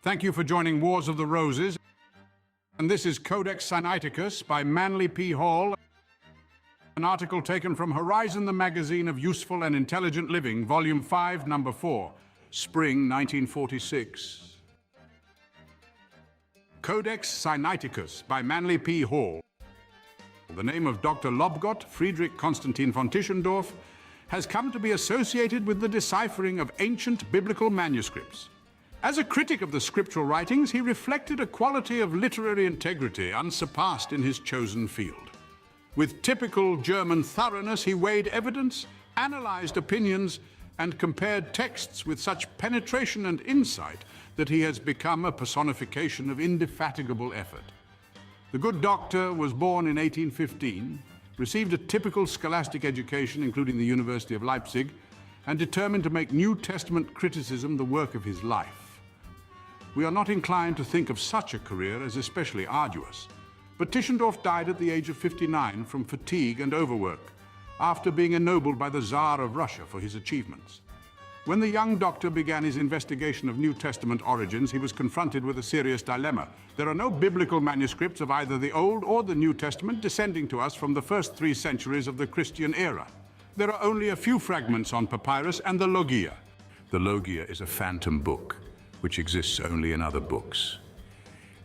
Thank you for joining Wars of the Roses. And this is Codex Sinaiticus by Manly P. Hall, an article taken from Horizon, the Magazine of Useful and Intelligent Living, Volume 5, Number 4, Spring 1946. Codex Sinaiticus by Manly P. Hall. The name of Dr. Lobgot Friedrich Constantin von Tischendorf has come to be associated with the deciphering of ancient biblical manuscripts. As a critic of the scriptural writings, he reflected a quality of literary integrity unsurpassed in his chosen field. With typical German thoroughness, he weighed evidence, analyzed opinions, and compared texts with such penetration and insight that he has become a personification of indefatigable effort. The good doctor was born in 1815, received a typical scholastic education, including the University of Leipzig, and determined to make New Testament criticism the work of his life. We are not inclined to think of such a career as especially arduous, but Tischendorf died at the age of 59 from fatigue and overwork, after being ennobled by the Tsar of Russia for his achievements. When the young doctor began his investigation of New Testament origins, he was confronted with a serious dilemma. There are no biblical manuscripts of either the Old or the New Testament descending to us from the first 3 centuries of the Christian era. There are only a few fragments on papyrus and the Logia. The Logia is a phantom book, which exists only in other books.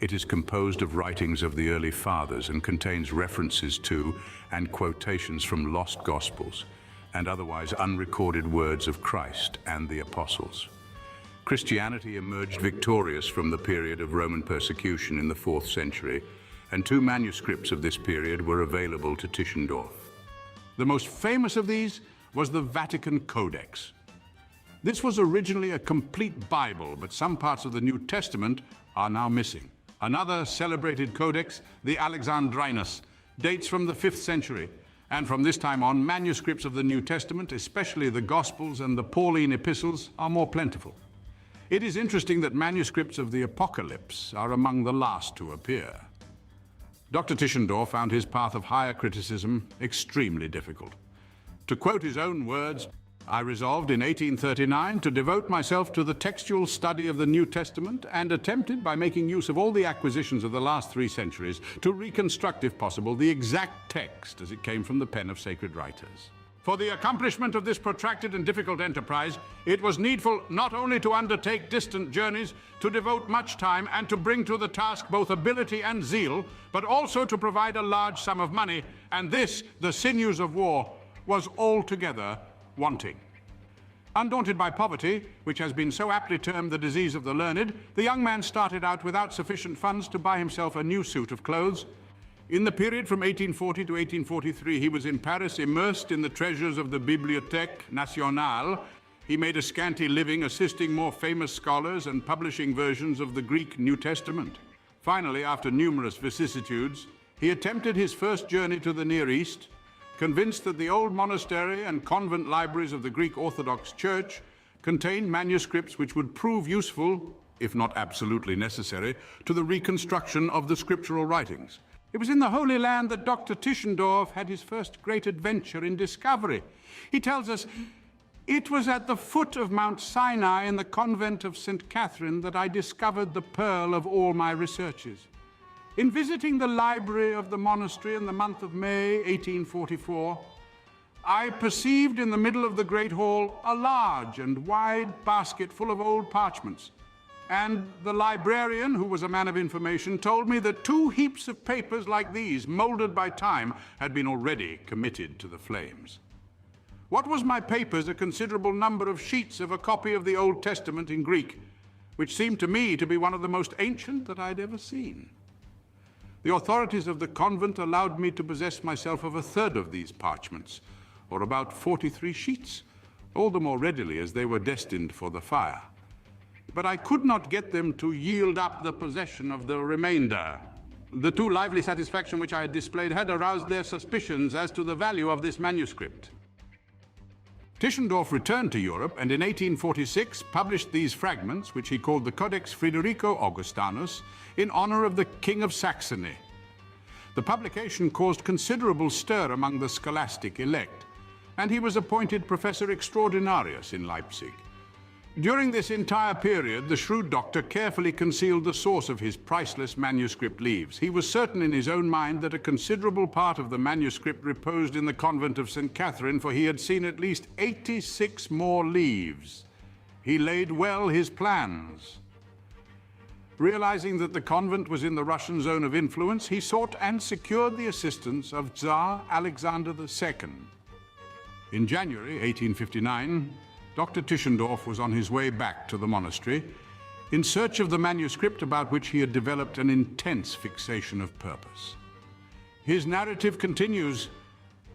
It is composed of writings of the early fathers and contains references to and quotations from lost gospels and otherwise unrecorded words of Christ and the apostles. Christianity emerged victorious from the period of Roman persecution in the 4th century, and 2 manuscripts of this period were available to Tischendorf. The most famous of these was the Vatican Codex. This was originally a complete Bible, but some parts of the New Testament are now missing. Another celebrated codex, the Alexandrinus, dates from the 5th century, and from this time on, manuscripts of the New Testament, especially the Gospels and the Pauline epistles, are more plentiful. It is interesting that manuscripts of the Apocalypse are among the last to appear. Dr. Tischendorf found his path of higher criticism extremely difficult. To quote his own words, "I resolved in 1839 to devote myself to the textual study of the New Testament and attempted, by making use of all the acquisitions of the last 3 centuries, to reconstruct, if possible, the exact text as it came from the pen of sacred writers. For the accomplishment of this protracted and difficult enterprise, it was needful not only to undertake distant journeys, to devote much time, and to bring to the task both ability and zeal, but also to provide a large sum of money, and this, the sinews of war, was altogether wanting." Undaunted by poverty, which has been so aptly termed the disease of the learned, the young man started out without sufficient funds to buy himself a new suit of clothes. In the period from 1840 to 1843, he was in Paris, immersed in the treasures of the Bibliothèque Nationale. He made a scanty living assisting more famous scholars and publishing versions of the Greek New Testament. Finally, after numerous vicissitudes, he attempted his first journey to the Near East, convinced that the old monastery and convent libraries of the Greek Orthodox Church contained manuscripts which would prove useful, if not absolutely necessary, to the reconstruction of the scriptural writings. It was in the Holy Land that Dr. Tischendorf had his first great adventure in discovery. He tells us, "It was at the foot of Mount Sinai in the convent of St. Catherine that I discovered the pearl of all my researches. In visiting the library of the monastery in the month of May 1844, I perceived in the middle of the great hall a large and wide basket full of old parchments, and the librarian, who was a man of information, told me that 2 heaps of papers like these, molded by time, had been already committed to the flames. What was my papers a considerable number of sheets of a copy of the Old Testament in Greek, which seemed to me to be one of the most ancient that I had ever seen. The authorities of the convent allowed me to possess myself of 1/3 of these parchments, or about 43 sheets, all the more readily as they were destined for the fire. But I could not get them to yield up the possession of the remainder. The too lively satisfaction which I had displayed had aroused their suspicions as to the value of this manuscript." Tischendorf returned to Europe and in 1846 published these fragments, which he called the Codex Friderico Augustanus, in honor of the King of Saxony. The publication caused considerable stir among the scholastic elect, and he was appointed Professor Extraordinarius in Leipzig. During this entire period, the shrewd doctor carefully concealed the source of his priceless manuscript leaves. He was certain in his own mind that a considerable part of the manuscript reposed in the convent of St. Catherine, for he had seen at least 86 more leaves. He laid well his plans. Realizing that the convent was in the Russian zone of influence, he sought and secured the assistance of Tsar Alexander II. In January 1859, Doctor Tischendorf was on his way back to the monastery in search of the manuscript about which he had developed an intense fixation of purpose. His narrative continues.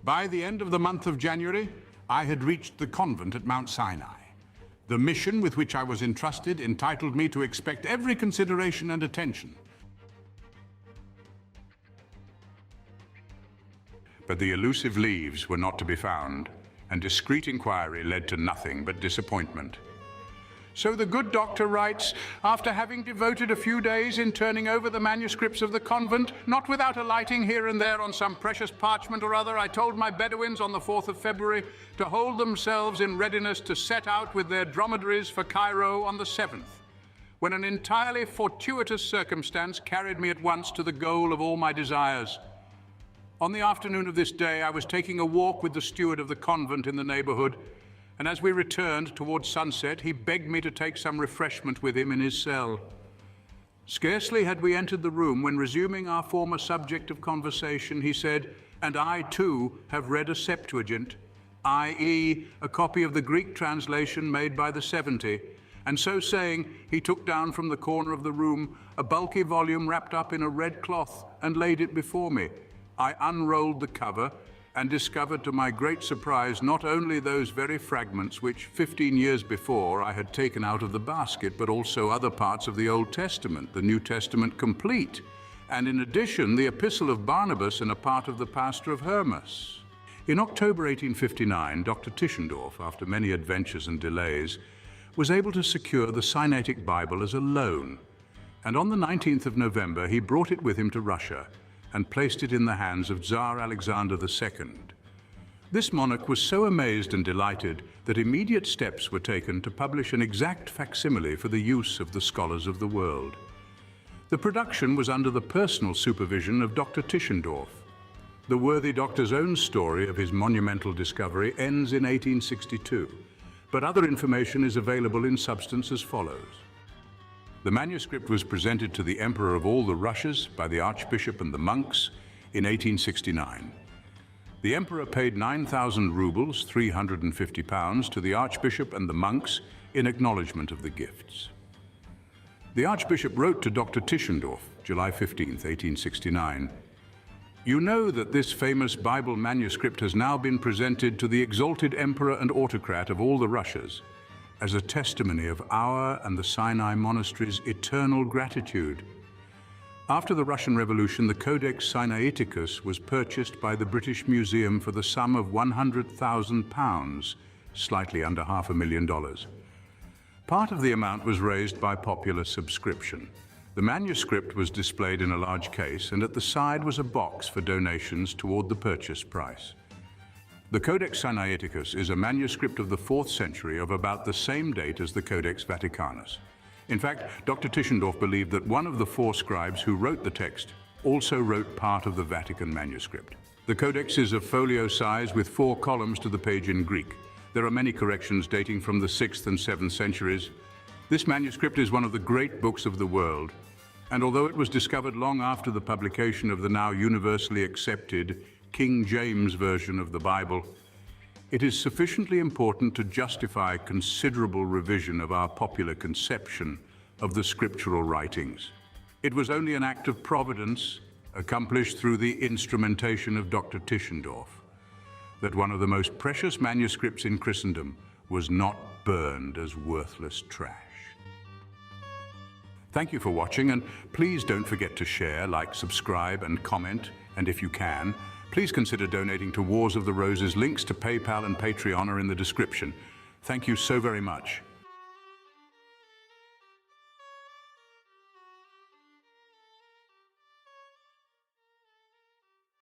By the end of the month of January, I had reached the convent at Mount Sinai. The mission with which I was entrusted entitled me to expect every consideration and attention. But the elusive leaves were not to be found, and discreet inquiry led to nothing but disappointment. So the good doctor writes, after having devoted a few days in turning over the manuscripts of the convent, not without alighting here and there on some precious parchment or other, I told my Bedouins on the 4th of February to hold themselves in readiness to set out with their dromedaries for Cairo on the 7th, when an entirely fortuitous circumstance carried me at once to the goal of all my desires. On the afternoon of this day, I was taking a walk with the steward of the convent in the neighborhood, and as we returned towards sunset, he begged me to take some refreshment with him in his cell. Scarcely had we entered the room when, resuming our former subject of conversation, he said, "And I, too, have read a Septuagint, i.e., a copy of the Greek translation made by the 70, and so saying, he took down from the corner of the room a bulky volume wrapped up in a red cloth and laid it before me. I unrolled the cover and discovered to my great surprise not only those very fragments which 15 years before I had taken out of the basket, but also other parts of the Old Testament, the New Testament complete, and in addition the Epistle of Barnabas and a part of the Pastor of Hermas." In October 1859, Dr. Tischendorf, after many adventures and delays, was able to secure the Sinaitic Bible as a loan, and on the 19th of November he brought it with him to Russia and placed it in the hands of Tsar Alexander II. This monarch was so amazed and delighted that immediate steps were taken to publish an exact facsimile for the use of the scholars of the world. The production was under the personal supervision of Dr. Tischendorf. The worthy doctor's own story of his monumental discovery ends in 1862, but other information is available in substance as follows. The manuscript was presented to the Emperor of all the Russias by the Archbishop and the monks in 1869. The Emperor paid 9,000 rubles, £350, to the Archbishop and the monks in acknowledgement of the gifts. The Archbishop wrote to Dr. Tischendorf, July 15, 1869, "You know that this famous Bible manuscript has now been presented to the exalted Emperor and Autocrat of all the Russias, as a testimony of our and the Sinai monastery's eternal gratitude. After the Russian Revolution, the Codex Sinaiticus was purchased by the British Museum for the sum of £100,000, slightly under $500,000. Part of the amount was raised by popular subscription. The manuscript was displayed in a large case, and at the side was a box for donations toward the purchase price. The Codex Sinaiticus is a manuscript of the 4th century of about the same date as the Codex Vaticanus. In fact, Dr. Tischendorf believed that one of the 4 scribes who wrote the text also wrote part of the Vatican manuscript. The Codex is of folio size with 4 columns to the page in Greek. There are many corrections dating from the 6th and 7th centuries. This manuscript is one of the great books of the world, and although it was discovered long after the publication of the now universally accepted King James Version of the Bible, it is sufficiently important to justify considerable revision of our popular conception of the scriptural writings. It was only an act of providence, accomplished through the instrumentation of Dr. Tischendorf, that one of the most precious manuscripts in Christendom was not burned as worthless trash. Thank you for watching, and please don't forget to share, like, subscribe, and comment, and if you can, please consider donating to Wars of the Roses. Links to PayPal and Patreon are in the description. Thank you so very much.